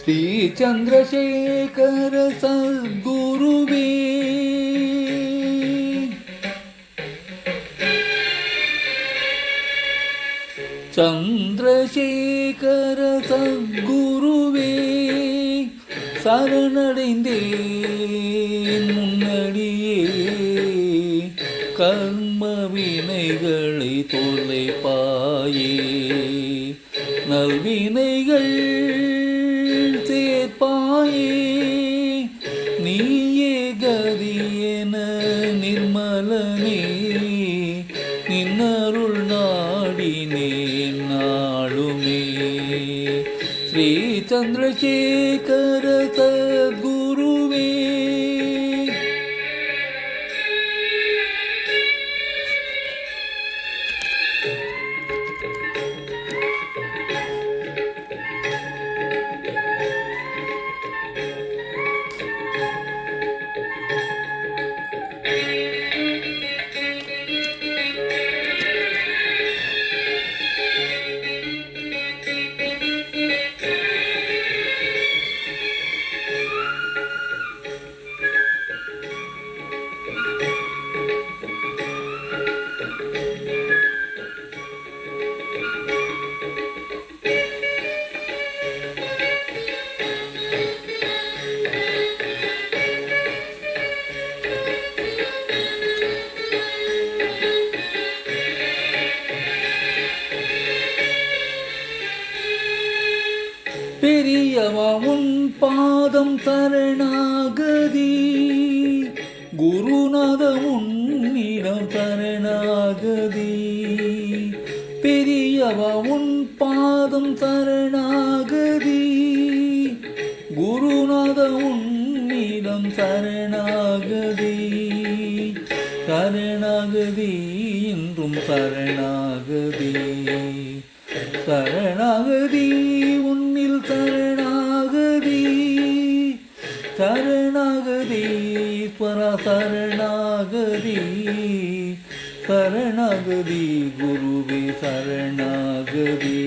ஸ்ரீ சந்திரசேகர சத்குருவே சந்திரசேகர சத்குருவே சரணடைந்தேன் முன்னடியே கர்ம வினைகளை தொலைப்பாயே நல்வினைகள் சேர்ப்பாயே நீயே கதியென நிர்மலனே நின்னருள் நாடினேன் நாளுமே ஸ்ரீ சந்திரசேகர சத்குருவே பெரியவா உன் பாதம் சரணாகதி குருநாத உன்னிடம் சரணாகதி பெரியவா உன் பாதம் சரணாகதி குருநாத உன்னிடம் சரணாகதி சரணாகதி என்றும் சரணாகதி சரணாகதி உன்னில் சரணாகதி சரணாகதி ஈஸ்வர சரணாகதி சரணாகதி குருவே சரணாகதி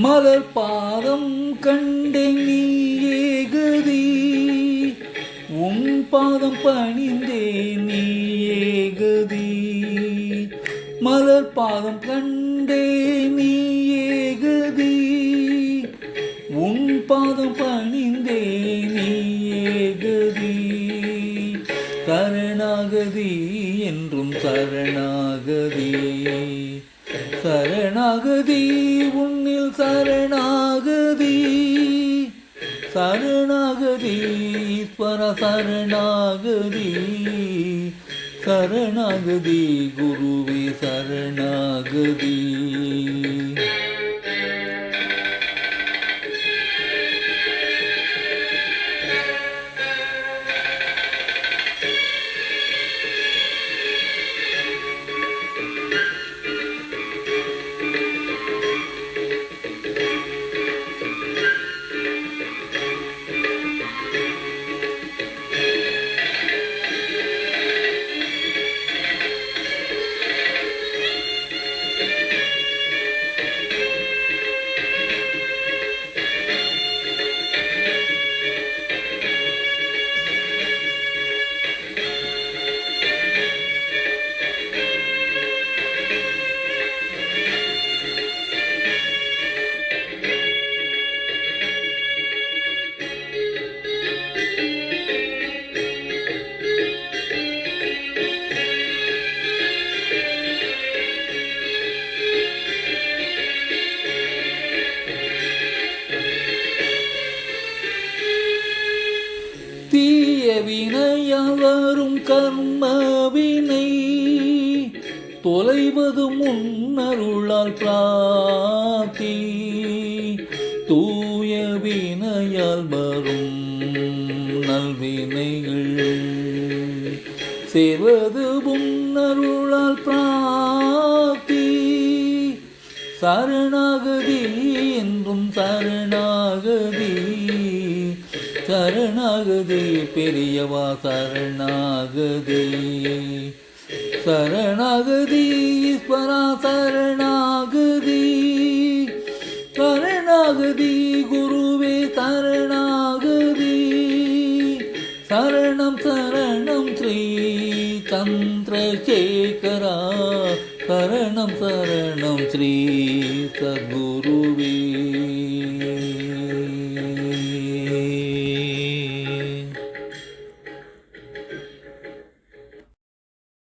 மலர் பாதம் கண்டேன் நீயே கதி உன் பாதம் பணிந்தேன் நீயே கதி மலர் பாதம் கண்டேன் நீயே கதி உன் பாதம் பணிந்தேன் நீயே கதி சரணாகதி என்றும் சரணாகதி சரணாகதி உன்னில் சரணாகதி சரணாகதி ஈஸ்வர சரணாகதி சரணாகதி குருவே சரணாகதி வினையால் வரும் கர்மவினை தொலைவது முன்னருளால் பிராப்தி தூய வினையால் வரும் நல்வினைகள் சேர்வது முன்னருளால் பிராப்தி சரணாகதி என்றும் சரணாகதி சரணாகதி பெரியவா சரணாகதி சரணாகதி ஈஸ்வரா சரணாகதி சரணாகதி குருவே சரணாகதி சரணம் சரணம் ஸ்ரீ சந்திரசேகரா சரணம் சரணம் ஸ்ரீ சத்குருவே